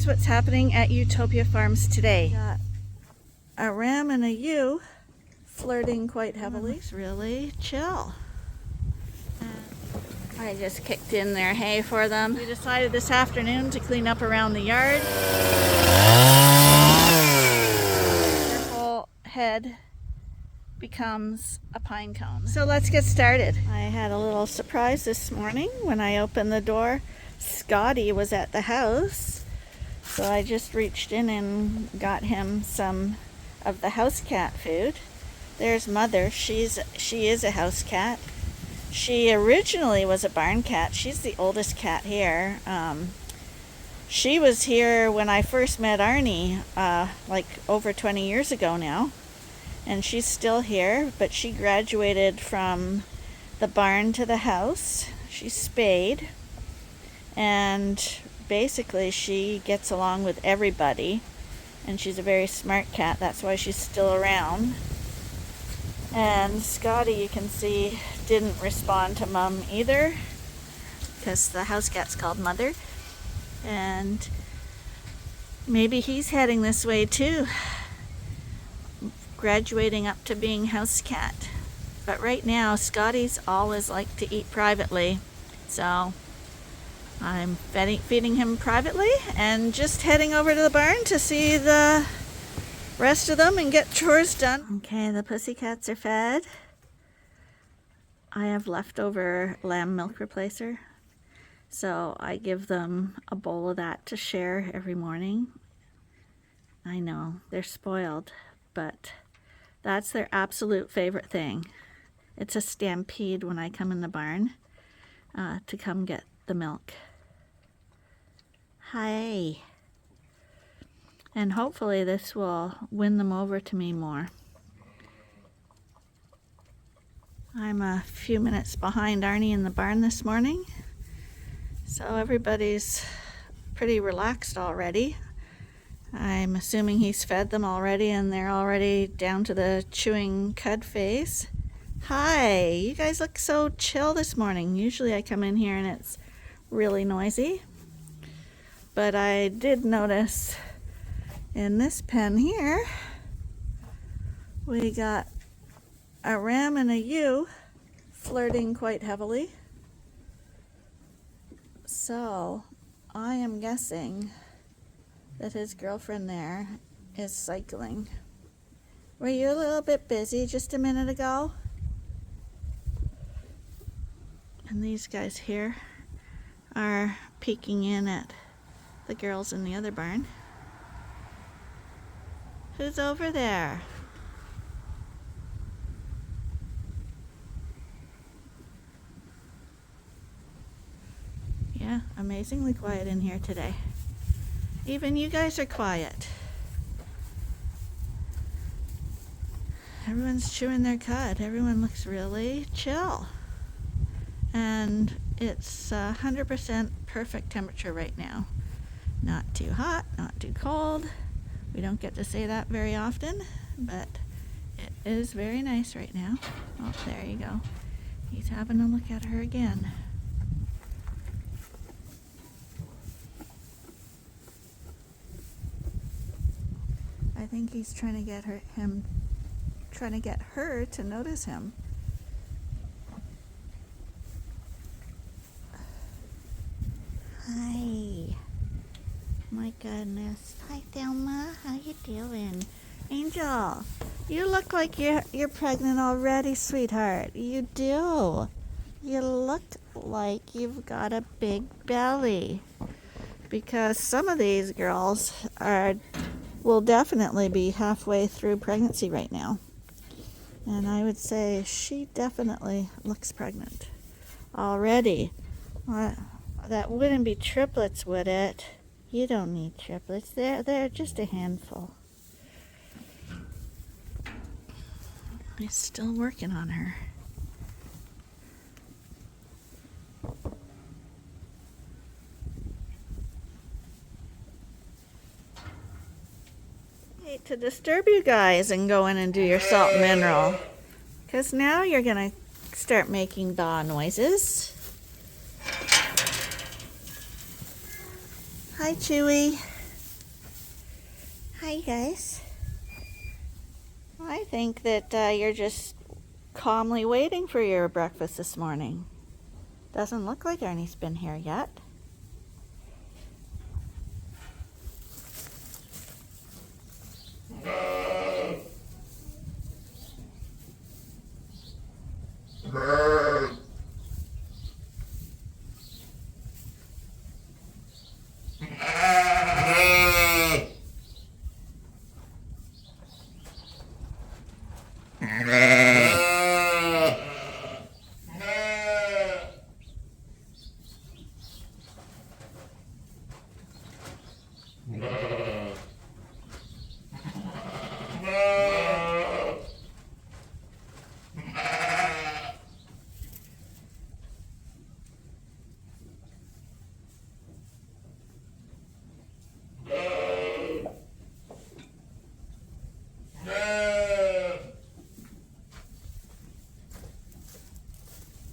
here's what's happening at Ewetopia Farms today. Got a ram and a ewe flirting quite heavily. It's really chill. I just kicked in their hay for them. We decided this afternoon to clean up around the yard. Their whole head becomes a pine cone. So let's get started. I had a little surprise this morning when I opened the door. Scotty was at the house, so I just reached in and got him some of the house cat food. There's Mother. She is a house cat. She originally was a barn cat. She's the oldest cat here. She was here when I first met Arnie, like over 20 years ago now. And she's still here, but she graduated from the barn to the house. She's spayed. And basically she gets along with everybody. And she's a very smart cat. That's why she's still around. And Scotty, you can see, didn't respond to Mom either, because the house cat's called Mother. And maybe he's heading this way too, graduating up to being house cat. But right now, Scotty's always liked to eat privately, so I'm feeding him privately and just heading over to the barn to see the rest of them and get chores done. Okay, the pussycats are fed. I have leftover lamb milk replacer, so I give them a bowl of that to share every morning. I know, they're spoiled, but that's their absolute favorite thing. It's a stampede when I come in the barn to come get the milk. Hi. And hopefully this will win them over to me more. I'm a few minutes behind Arnie in the barn this morning, so everybody's pretty relaxed already. I'm assuming he's fed them already and they're already down to the chewing cud phase. Hi, you guys look so chill this morning. Usually I come in here and it's really noisy, but I did notice in this pen here, we got a ram and a ewe flirting quite heavily. So I am guessing that his girlfriend there is cycling. Were you a little bit busy just a minute ago? And these guys here are peeking in at the girls in the other barn. Who's over there? Yeah, amazingly quiet in here today. Even you guys are quiet. Everyone's chewing their cud. Everyone looks really chill. And it's 100% perfect temperature right now. Not too hot, not too cold. We don't get to say that very often, but it is very nice right now. Oh, there you go. He's having a look at her again. I think he's trying to get her to notice him. Hi. My goodness. Hi, Thelma. How you doing? Angel, you look like you're pregnant already, sweetheart. You do. You look like you've got a big belly. Because some of these girls will definitely be halfway through pregnancy right now. And I would say she definitely looks pregnant already. That wouldn't be triplets, would it? You don't need triplets. They're just a handful. He's still working on her. Hate to disturb you guys and go in and do your salt and mineral, because now you're gonna start making baw noises. Hi, Chewy. Hi guys. I think that you're just calmly waiting for your breakfast this morning. Doesn't look like Ernie's been here yet.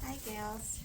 Hi gals.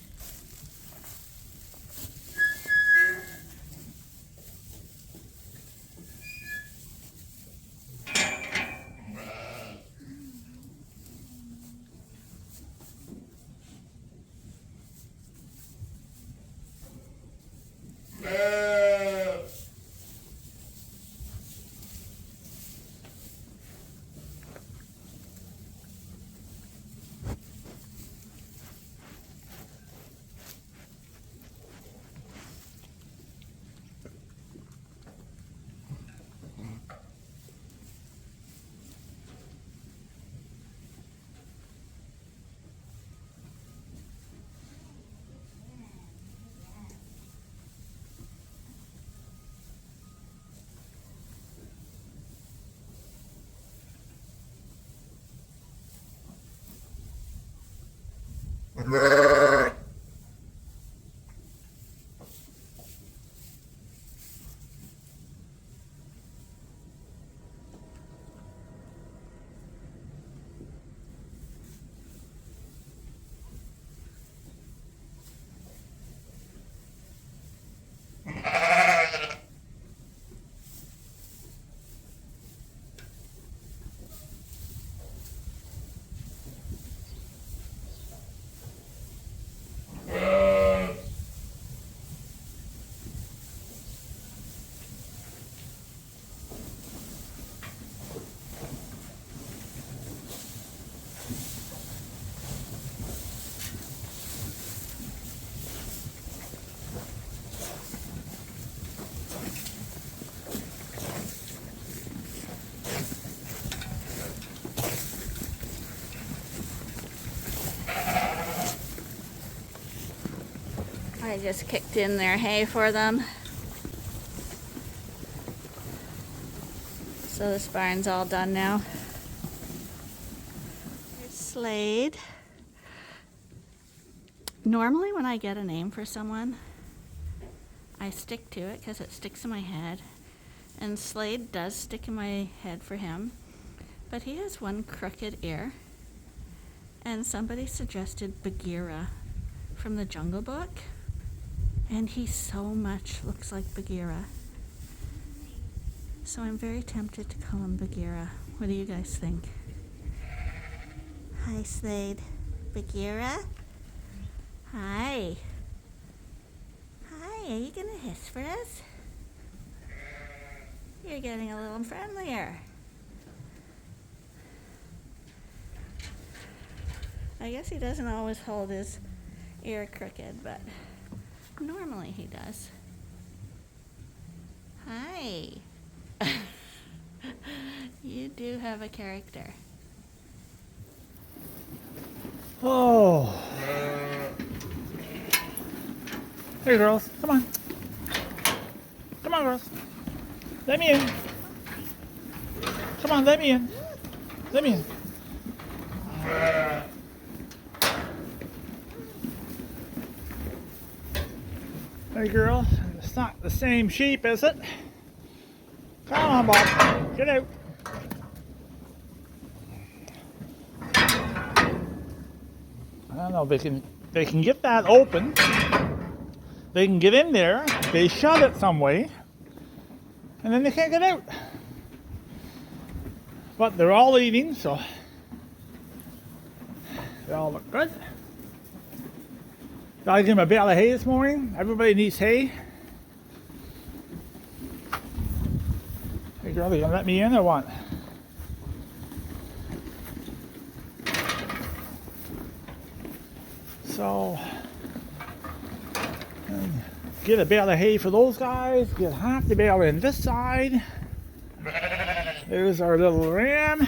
I just kicked in their hay for them. So this barn's all done now. Here's Slade. Normally when I get a name for someone, I stick to it because it sticks in my head. And Slade does stick in my head for him. But he has one crooked ear. And somebody suggested Bagheera from the Jungle Book. And he so much looks like Bagheera. So I'm very tempted to call him Bagheera. What do you guys think? Hi, Slade. Bagheera? Hi. Hi, are you gonna hiss for us? You're getting a little friendlier. I guess he doesn't always hold his ear crooked, but normally he does. Hi. You do have a character. Oh. Hey girls, come on. Come on girls. Let me in. Come on, let me in. Let me in. Hey girl, it's not the same sheep, is it? Come on, Bob. Get out. I don't know, they can get that open. They can get in there, they shut it some way, and then they can't get out. But they're all eating, so they all look good. Gotta give them a bale of hay this morning. Everybody needs hay. Hey girl, you gonna let me in or what? So, get a bale of hay for those guys. Get half the bale in this side. There's our little ram.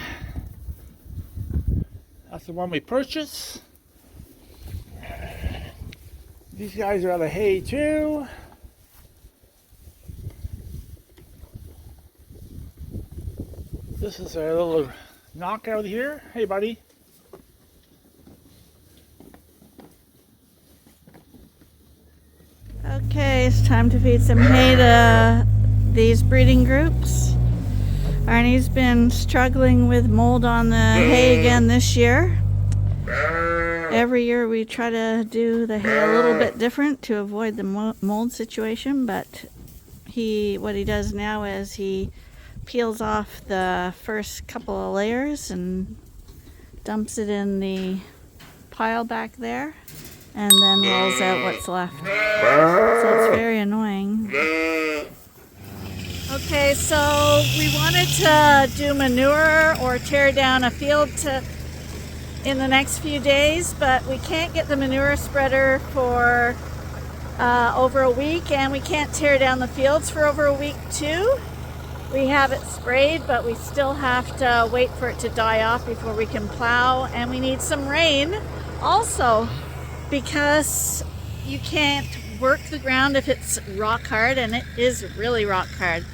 That's the one we purchased. These guys are out of hay too. This is our little knockout here. Hey buddy. Okay, it's time to feed some hay to these breeding groups. Arnie's been struggling with mold on the hay again this year. Every year we try to do the hay a little bit different to avoid the mold situation, but what he does now is he peels off the first couple of layers and dumps it in the pile back there and then rolls out what's left. So it's very annoying. Okay, so we wanted to do manure or tear down a field in the next few days, but we can't get the manure spreader for over a week, and we can't tear down the fields for over a week too. We have it sprayed, but we still have to wait for it to die off before we can plow, and we need some rain also because you can't work the ground if it's rock hard, and it is really rock hard.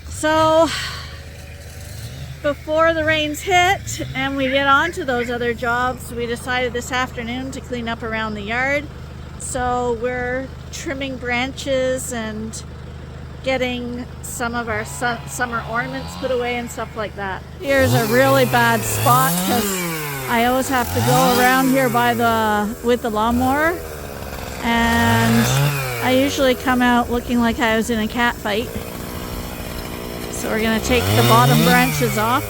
So before the rains hit and we get on to those other jobs, we decided this afternoon to clean up around the yard. So we're trimming branches and getting some of our summer ornaments put away and stuff like that. Here's a really bad spot because I always have to go around here with the lawnmower, and I usually come out looking like I was in a cat fight. So we're going to take the bottom branches off.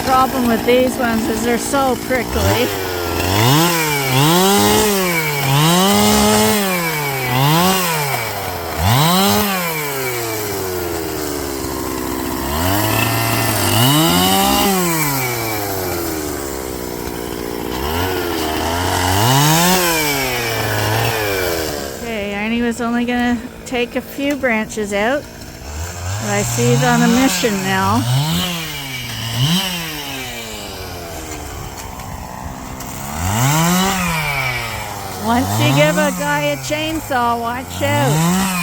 The problem with these ones is they're so prickly. Okay, Arnie was only going to take a few branches out, but I see he's on a mission now. Once you give a guy a chainsaw, watch out.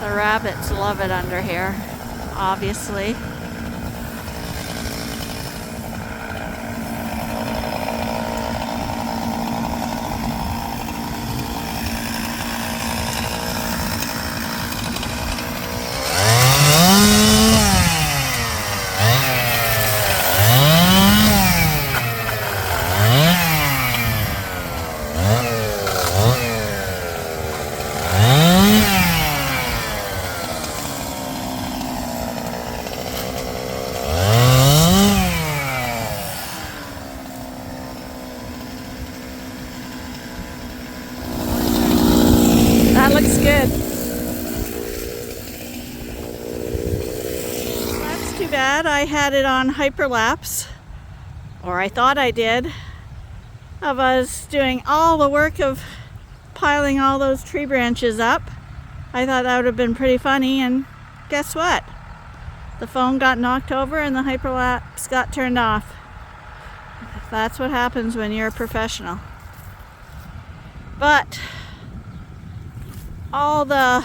The rabbits love it under here, obviously. Tastes good. That's too bad. I had it on hyperlapse, or I thought I did, of us doing all the work of piling all those tree branches up. I thought that would have been pretty funny, and guess what? The phone got knocked over and the hyperlapse got turned off. That's what happens when you're a professional. But all the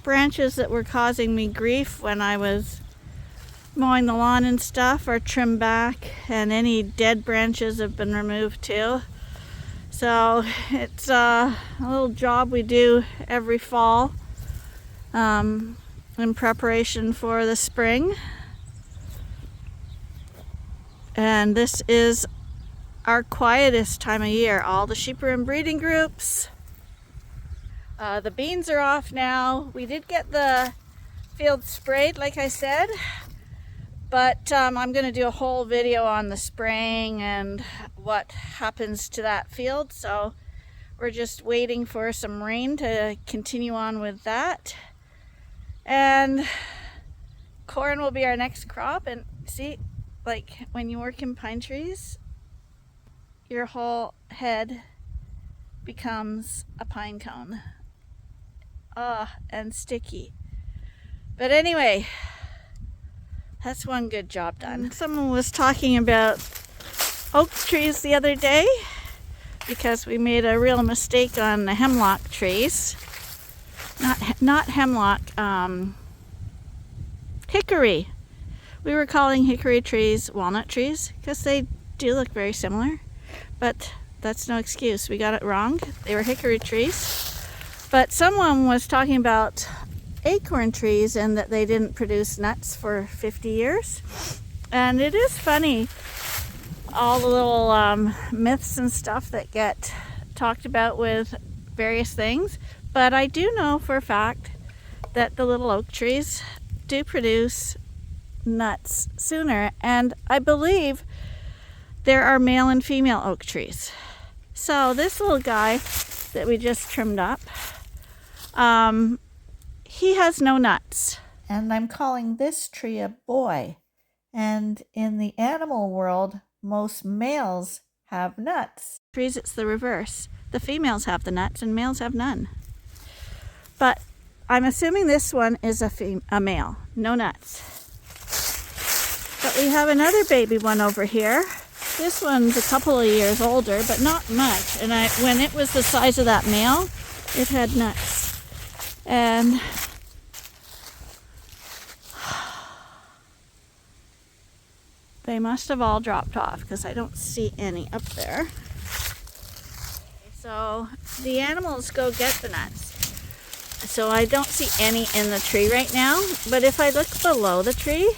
branches that were causing me grief when I was mowing the lawn and stuff are trimmed back, and any dead branches have been removed too. So it's a little job we do every fall in preparation for the spring. And this is our quietest time of year. All the sheep are in breeding groups. The beans are off now. We did get the field sprayed, like I said, but I'm going to do a whole video on the spraying and what happens to that field. So we're just waiting for some rain to continue on with that. And corn will be our next crop. And see, like when you work in pine trees, your whole head becomes a pine cone. And sticky. But anyway, that's one good job done. Someone was talking about oak trees the other day because we made a real mistake on the hemlock trees. Not hemlock, hickory. We were calling hickory trees walnut trees because they do look very similar, but that's no excuse. We got it wrong. They were hickory trees. But someone was talking about acorn trees and that they didn't produce nuts for 50 years. And it is funny, all the little myths and stuff that get talked about with various things. But I do know for a fact that the little oak trees do produce nuts sooner. And I believe there are male and female oak trees. So this little guy that we just trimmed up, he has no nuts. And I'm calling this tree a boy. And in the animal world, most males have nuts. Trees, it's the reverse. The females have the nuts and males have none. But I'm assuming this one is a male, no nuts. But we have another baby one over here. This one's a couple of years older, but not much. And when it was the size of that male, it had nuts. And they must have all dropped off because I don't see any up there. So the animals go get the nuts. So I don't see any in the tree right now. But if I look below the tree,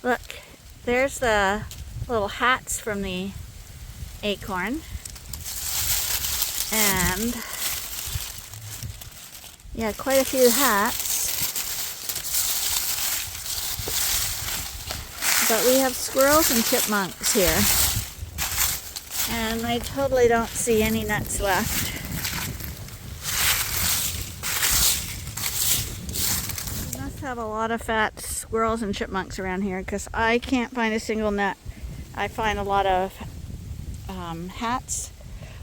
look, there's the little hats from the acorn. And yeah, quite a few hats. But we have squirrels and chipmunks here. And I totally don't see any nuts left. We must have a lot of fat squirrels and chipmunks around here because I can't find a single nut. I find a lot of hats.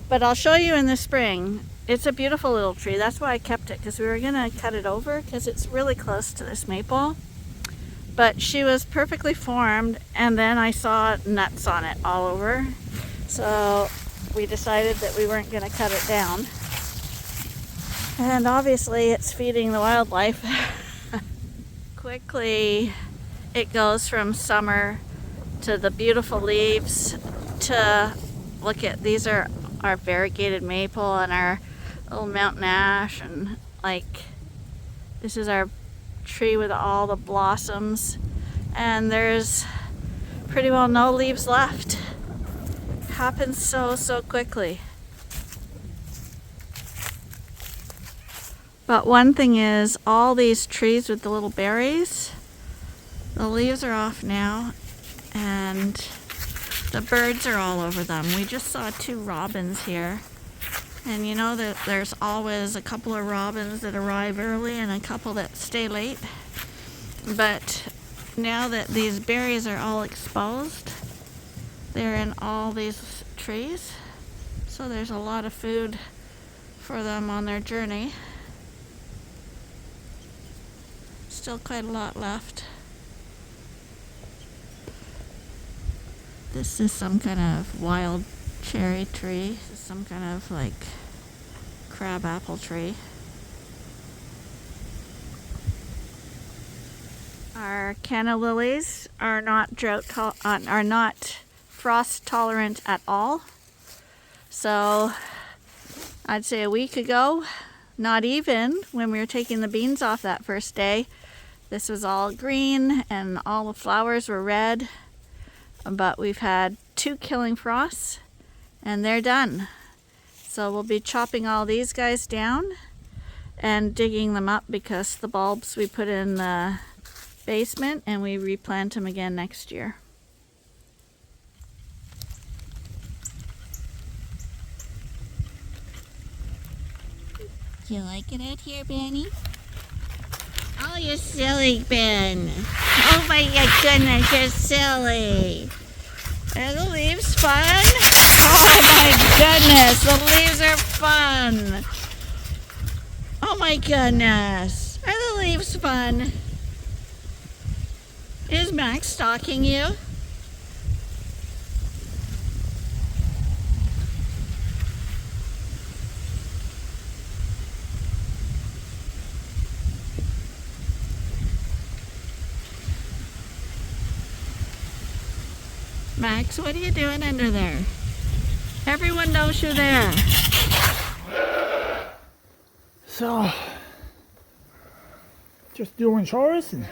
But I'll show you in the spring. It's a beautiful little tree. That's why I kept it, because we were going to cut it over because it's really close to this maple. But she was perfectly formed, and then I saw nuts on it all over. So we decided that we weren't going to cut it down. And obviously it's feeding the wildlife. Quickly it goes from summer to the beautiful leaves to, look at, these are our variegated maple and our little mountain ash, and like this is our tree with all the blossoms, and there's pretty well no leaves left. It happens so quickly. But one thing is, all these trees with the little berries, the leaves are off now and the birds are all over them. We just saw 2 robins here And you know that there's always a couple of robins that arrive early and a couple that stay late. But now that these berries are all exposed, they're in all these trees. So there's a lot of food for them on their journey. Still quite a lot left. This is some kind of wild cherry tree. This is some kind of like crab apple tree. Our canna lilies are not are not frost tolerant at all. So I'd say a week ago, not even, when we were taking the beans off that first day, this was all green and all the flowers were red. But we've had 2 killing frosts and they're done. So we'll be chopping all these guys down and digging them up because the bulbs we put in the basement and we replant them again next year. Do you like it out here, Benny? Oh, you're silly, Ben. Oh my goodness, you're silly. Are the leaves fun? Oh my goodness, the leaves are fun. Oh my goodness. Are the leaves fun? Is Max stalking you? Max, what are you doing under there? Everyone knows you're there. So, just doing chores and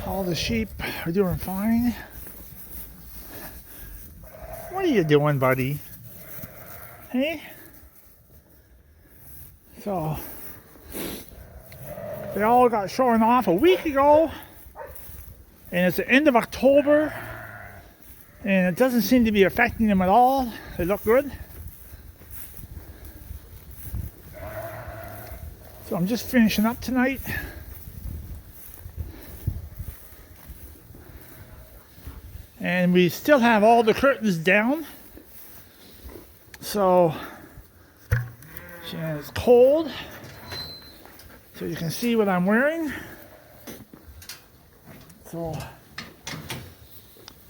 all the sheep are doing fine. What are you doing, buddy? Hey? So, they all got shorn off a week ago, and it's the end of October, and it doesn't seem to be affecting them at all. They look good. So I'm just finishing up tonight. And we still have all the curtains down. So, it's cold, so you can see what I'm wearing. So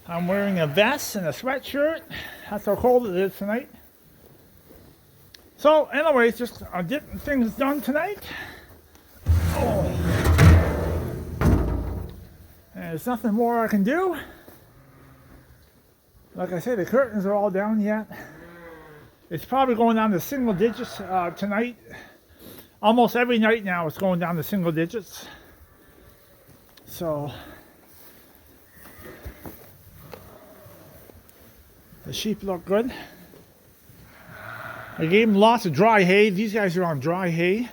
I'm wearing a vest and a sweatshirt. That's how cold it is tonight. So anyways, just getting things done tonight. Oh. And there's nothing more I can do. Like I said, the curtains are all down yet. It's probably going down to single digits tonight. Almost every night now it's going down to single digits. So the sheep look good. I gave them lots of dry hay. These guys are on dry hay.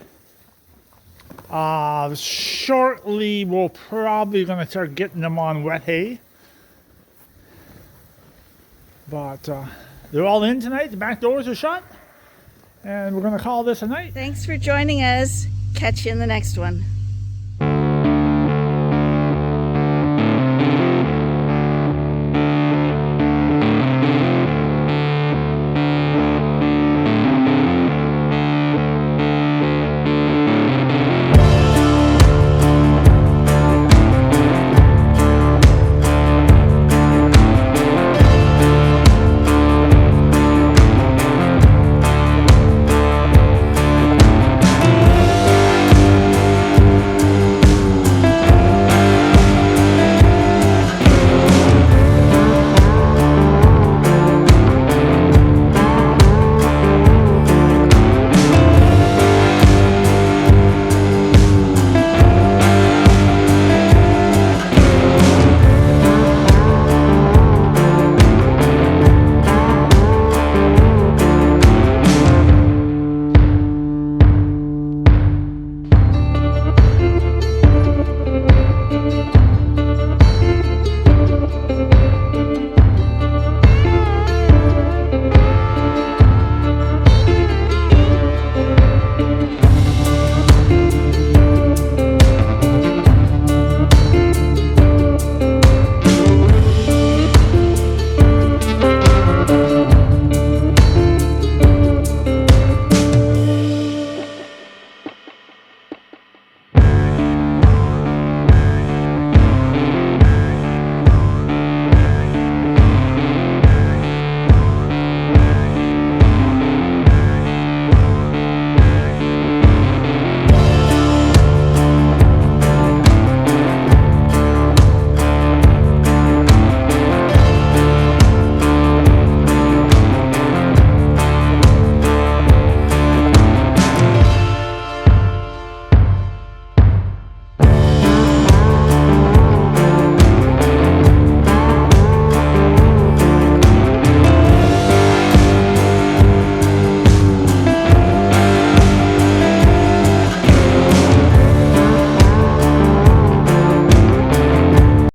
Shortly we're probably going to start getting them on wet hay. But they're all in tonight. The back doors are shut. And we're going to call this a night. Thanks for joining us. Catch you in the next one.